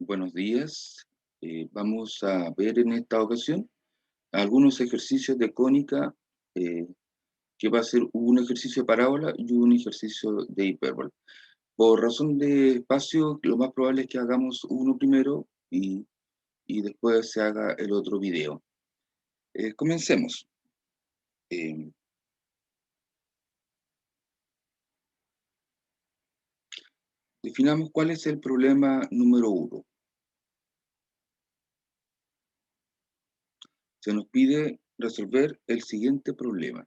Buenos días. Vamos a ver en esta ocasión algunos ejercicios de cónica, eh, que va a ser un ejercicio de parábola y un ejercicio de hipérbola. Por razón de espacio, lo más probable es que hagamos uno primero y después se haga el otro video. Comencemos. Eh, Definamos cuál es el problema número uno. Se nos pide resolver el siguiente problema.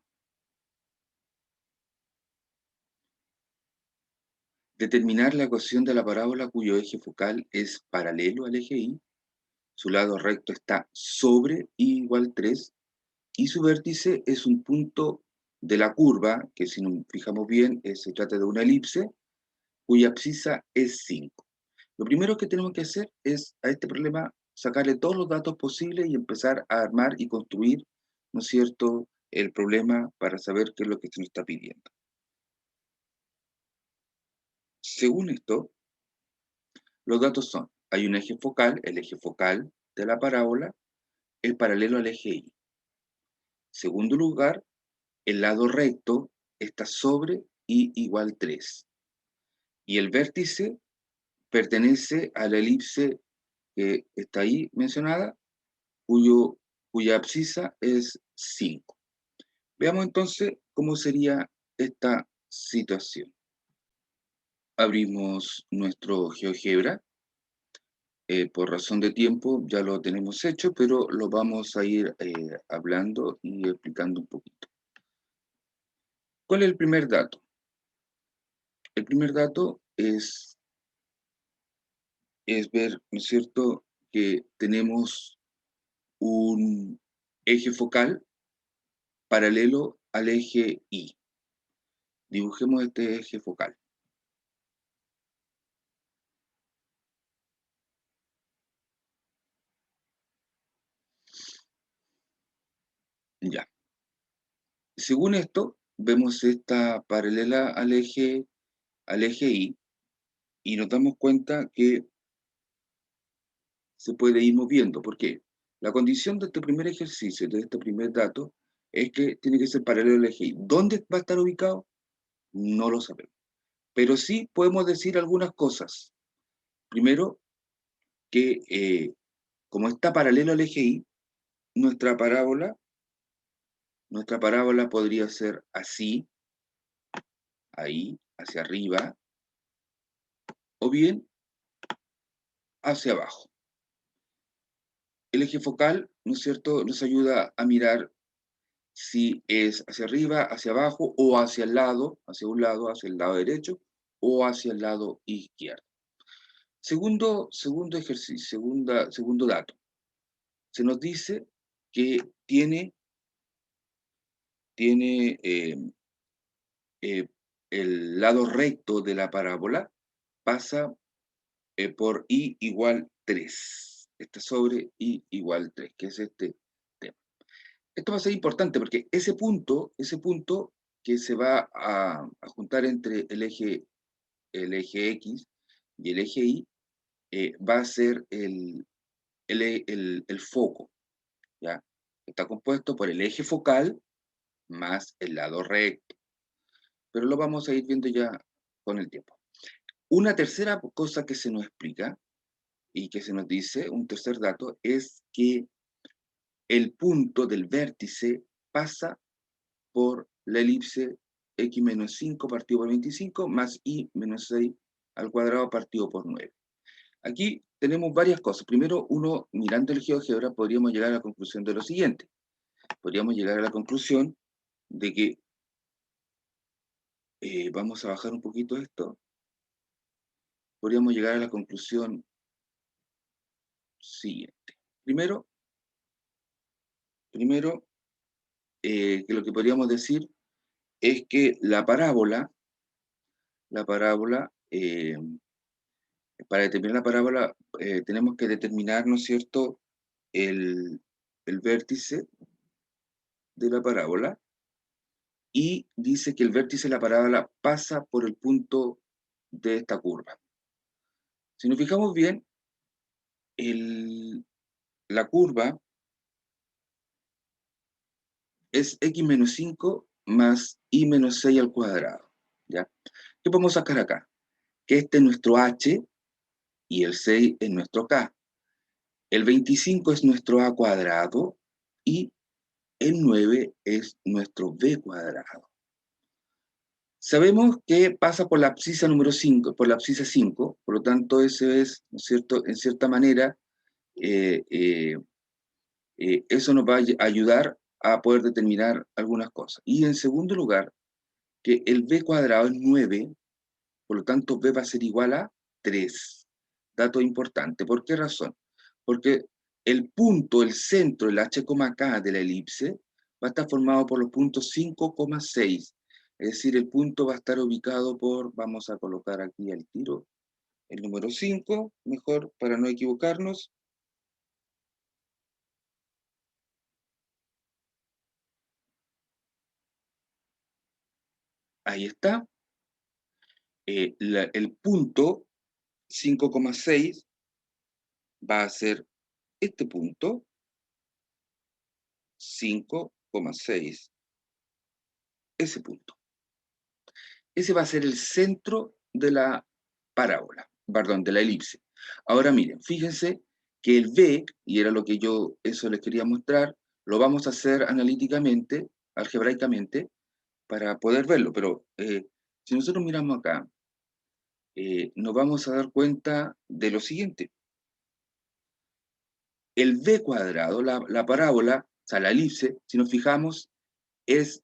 Determinar la ecuación de la parábola cuyo eje focal es paralelo al eje Y. Su lado recto está sobre I igual 3 y su vértice es un punto de la curva, que si nos fijamos bien, se trata de una elipse, cuya abscisa es 5. Lo primero que tenemos que hacer es a este problema sacarle todos los datos posibles y empezar a armar y construir, ¿no es cierto?, el problema para saber qué es lo que se nos está pidiendo. Según esto, los datos son, hay un eje focal, el eje focal de la parábola es paralelo al eje Y. Segundo lugar, el lado recto está sobre I igual 3. Y el vértice pertenece a la elipse que está ahí mencionada, cuya abscisa es 5. Veamos entonces cómo sería esta situación. Abrimos nuestro GeoGebra. Por razón de tiempo ya lo tenemos hecho, pero lo vamos a ir hablando y explicando un poquito. ¿Cuál es el primer dato? El primer dato es ver, ¿no es cierto?, que tenemos un eje focal paralelo al eje Y. Dibujemos este eje focal. Ya. Según esto, vemos esta paralela al eje y nos damos cuenta que se puede ir moviendo. ¿Por qué? La condición de este primer ejercicio, de este primer dato, es que tiene que ser paralelo al eje Y. ¿Dónde va a estar ubicado? No lo sabemos. Pero sí podemos decir algunas cosas. Primero, que como está paralelo al eje Y, nuestra parábola, nuestra parábola podría ser así, ahí, hacia arriba, o bien hacia abajo. El eje focal, ¿no es cierto?, nos ayuda a mirar si es hacia arriba, hacia abajo, o hacia el lado, hacia un lado, hacia el lado derecho, o hacia el lado izquierdo. Segundo ejercicio, segundo dato. Se nos dice que tiene eh, el lado recto de la parábola pasa por I igual 3. Está sobre I igual 3, que es este tema. Esto va a ser importante porque ese punto que se va a juntar entre el eje X y el eje Y, va a ser el foco, ¿ya? Está compuesto por el eje focal más el lado recto, pero lo vamos a ir viendo ya con el tiempo. Una tercera cosa que se nos explica y que se nos dice, un tercer dato, es que el punto del vértice pasa por la elipse x menos 5 partido por 25 más y menos 6 al cuadrado partido por 9. Aquí tenemos varias cosas. Primero, uno mirando el GeoGebra podríamos llegar a la conclusión de lo siguiente. Podríamos llegar a la conclusión de que, vamos a bajar un poquito esto, podríamos llegar a la conclusión siguiente. Primero, que lo que podríamos decir es que la parábola, para determinar la parábola, tenemos que determinar, ¿no es cierto?, el, el vértice de la parábola, y dice que el vértice de la parábola pasa por el punto de esta curva. Si nos fijamos bien, la curva es x menos 5 más y menos 6 al cuadrado, ¿ya? ¿Qué podemos sacar acá? Que este es nuestro h y el 6 es nuestro k. El 25 es nuestro a cuadrado y el 9 es nuestro b cuadrado. Sabemos que pasa por la abscisa número 5, por la abscisa 5, por lo tanto eso es, ¿no es cierto?, en cierta manera, eh, eh, eso nos va a ayudar a poder determinar algunas cosas. Y en segundo lugar, que el b cuadrado es 9, por lo tanto b va a ser igual a 3. Dato importante. ¿Por qué razón? Porque el punto, el centro, el h, k de la elipse va a estar formado por los puntos 5,6. Es decir, el punto va a estar ubicado por, vamos a colocar aquí al tiro, el número 5, mejor para no equivocarnos. Ahí está. El punto 5,6 va a ser este punto, 5,6, ese punto. Ese va a ser el centro de la parábola, perdón, de la elipse. Ahora miren, fíjense que el B, y era lo que yo, eso les quería mostrar, lo vamos a hacer analíticamente, algebraicamente, para poder verlo, pero si nosotros miramos acá, nos vamos a dar cuenta de lo siguiente. El B cuadrado, la parábola, o sea, la elipse, si nos fijamos, es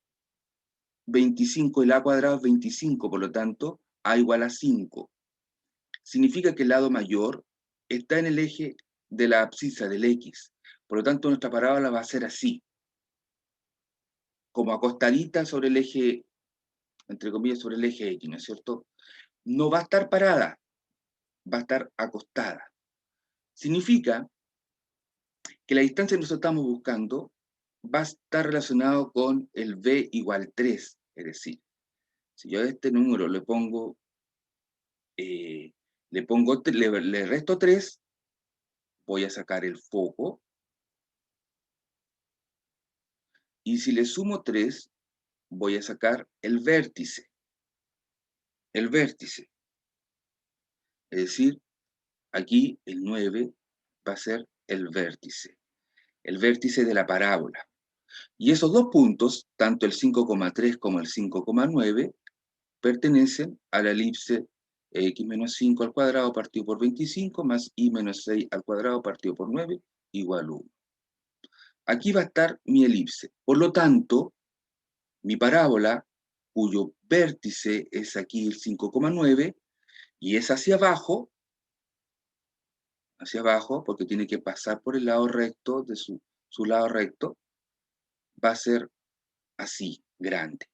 25, el A cuadrado es 25, por lo tanto, A igual a 5. Significa que el lado mayor está en el eje de la abscisa del X. Por lo tanto, nuestra parábola va a ser así, como acostadita sobre el eje, entre comillas, sobre el eje X, ¿no es cierto? No va a estar parada, va a estar acostada. Significa que la distancia que nosotros estamos buscando va a estar relacionado con el b igual 3. Es decir, si yo a este número le resto 3, voy a sacar el foco, y si le sumo 3, voy a sacar el vértice. El vértice. Es decir, aquí el 9 va a ser el vértice de la parábola. Y esos dos puntos, tanto el 5,3 como el 5,9, pertenecen a la elipse x menos 5 al cuadrado partido por 25 más y menos 6 al cuadrado partido por 9 igual 1. Aquí va a estar mi elipse. Por lo tanto, mi parábola, cuyo vértice es aquí el 5,9, y es hacia abajo, porque tiene que pasar por el lado recto, de su lado recto, va a ser así, grande.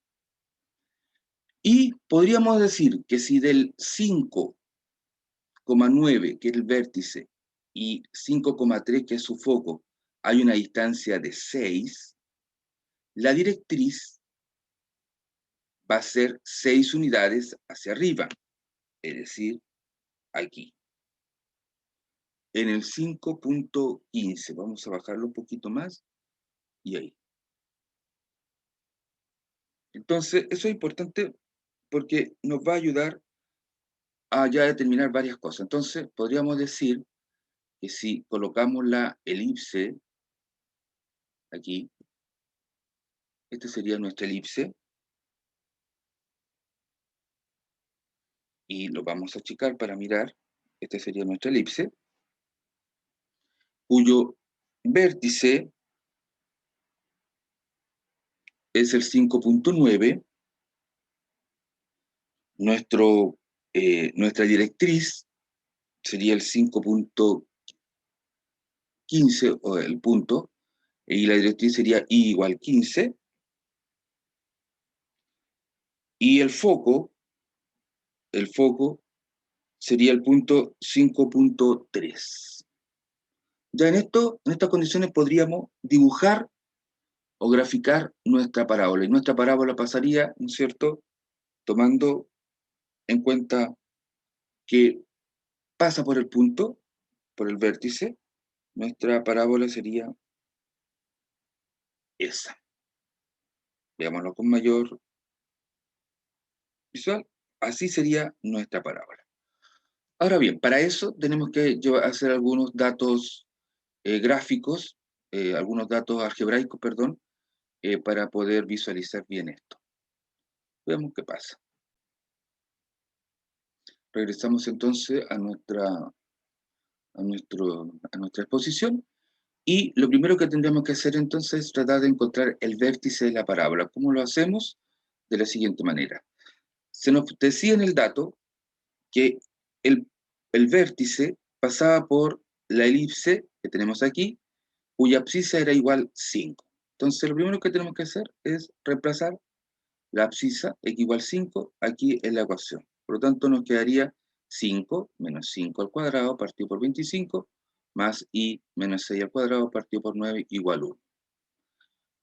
Y podríamos decir que si del 5,9, que es el vértice, y 5,3, que es su foco, hay una distancia de 6, la directriz va a ser 6 unidades hacia arriba, es decir, aquí. En el 5,15, vamos a bajarlo un poquito más, y ahí. Entonces, eso es importante porque nos va a ayudar a ya determinar varias cosas. Entonces, podríamos decir que si colocamos la elipse aquí, este sería nuestra elipse, y lo vamos a achicar para mirar, este sería nuestra elipse, cuyo vértice es el 5,9, nuestra directriz sería el 5,15, o el punto, y la directriz sería I igual 15, y el foco sería el punto 5,3. Ya en estas condiciones podríamos dibujar o graficar nuestra parábola, y nuestra parábola pasaría, ¿no es cierto?, tomando en cuenta que pasa por el punto, por el vértice, nuestra parábola sería esa. Veámoslo con mayor visual. Así sería nuestra parábola. Ahora bien, para eso tenemos que hacer algunos datos gráficos, algunos datos algebraicos, perdón, para poder visualizar bien esto. Veamos qué pasa. Regresamos entonces a nuestra exposición. Y lo primero que tendríamos que hacer entonces es tratar de encontrar el vértice de la parábola. ¿Cómo lo hacemos? De la siguiente manera. Se nos decía en el dato que el, el vértice pasaba por la elipse que tenemos aquí, cuya abscisa era igual 5. Entonces lo primero que tenemos que hacer es reemplazar la abscisa x igual 5 aquí en la ecuación. Por lo tanto nos quedaría 5 menos 5 al cuadrado partido por 25 más y menos 6 al cuadrado partido por 9 igual 1.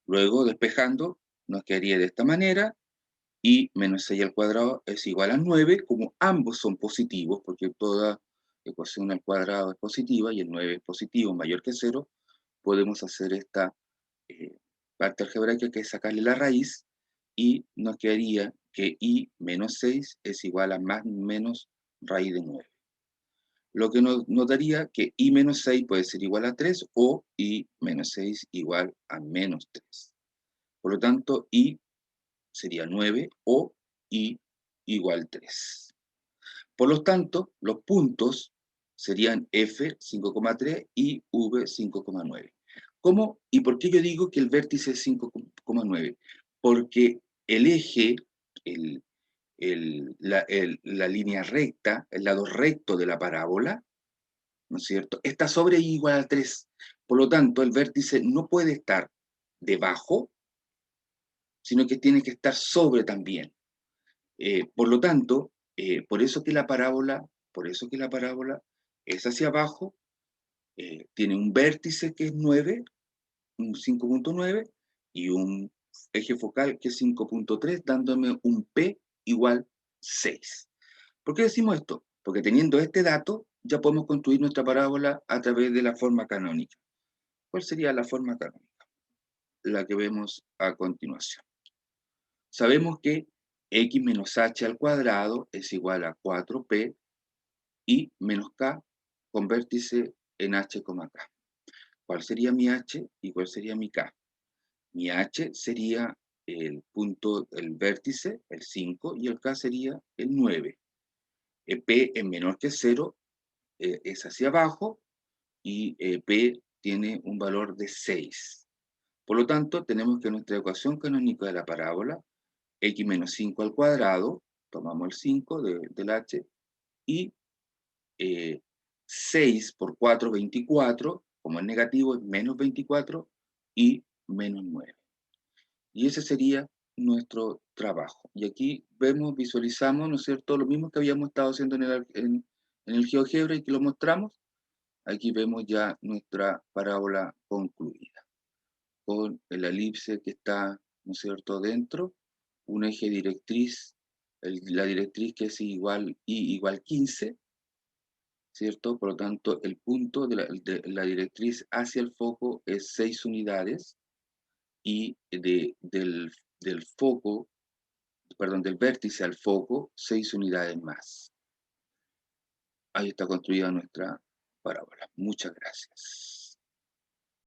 Luego, despejando, nos quedaría de esta manera, y menos 6 al cuadrado es igual a 9, como ambos son positivos, porque toda ecuación al cuadrado es positiva, y el 9 es positivo, mayor que 0, podemos hacer esta eh, parte algebraica, que es sacarle la raíz, y nos quedaría que y menos 6 es igual a más menos raíz de 9. Lo que nos daría que y menos 6 puede ser igual a 3, o y menos 6 igual a menos 3. Por lo tanto, y sería 9 o y igual 3. Por lo tanto, los puntos serían f 5,3 y v 5,9. ¿Cómo y por qué yo digo que el vértice es 5,9? Porque el eje, el, la línea recta, el lado recto de la parábola, ¿no es cierto?, está sobre y igual a 3. Por lo tanto, el vértice no puede estar debajo, sino que tiene que estar sobre también. Por lo tanto, por eso que la parábola es hacia abajo, tiene un vértice que es 9, un 5,9, y un eje focal que es 5,3, dándome un P igual 6. ¿Por qué decimos esto? Porque teniendo este dato, ya podemos construir nuestra parábola a través de la forma canónica. ¿Cuál sería la forma canónica? La que vemos a continuación. Sabemos que x menos h al cuadrado es igual a 4p y menos k con vértice en h, k. ¿Cuál sería mi h y cuál sería mi k? Mi h sería el punto, el vértice, el 5, y el k sería el 9. P es menor que 0, es hacia abajo, y P tiene un valor de 6. Por lo tanto, tenemos que nuestra ecuación canónica de la parábola, x menos 5 al cuadrado, tomamos el 5 del h, y 6 por 4, 24, como es negativo, es menos 24, y menos 9. Y ese sería nuestro trabajo. Y aquí vemos, visualizamos, ¿no es cierto?, lo mismo que habíamos estado haciendo en el GeoGebra y que lo mostramos. Aquí vemos ya nuestra parábola concluida, con el elipse que está, ¿no es cierto?, dentro, un eje directriz, la directriz que es igual y igual 15, ¿cierto? Por lo tanto, el punto de la directriz hacia el foco es 6 unidades, y del foco, perdón, del vértice al foco, 6 unidades más. Ahí está construida nuestra parábola. Muchas gracias.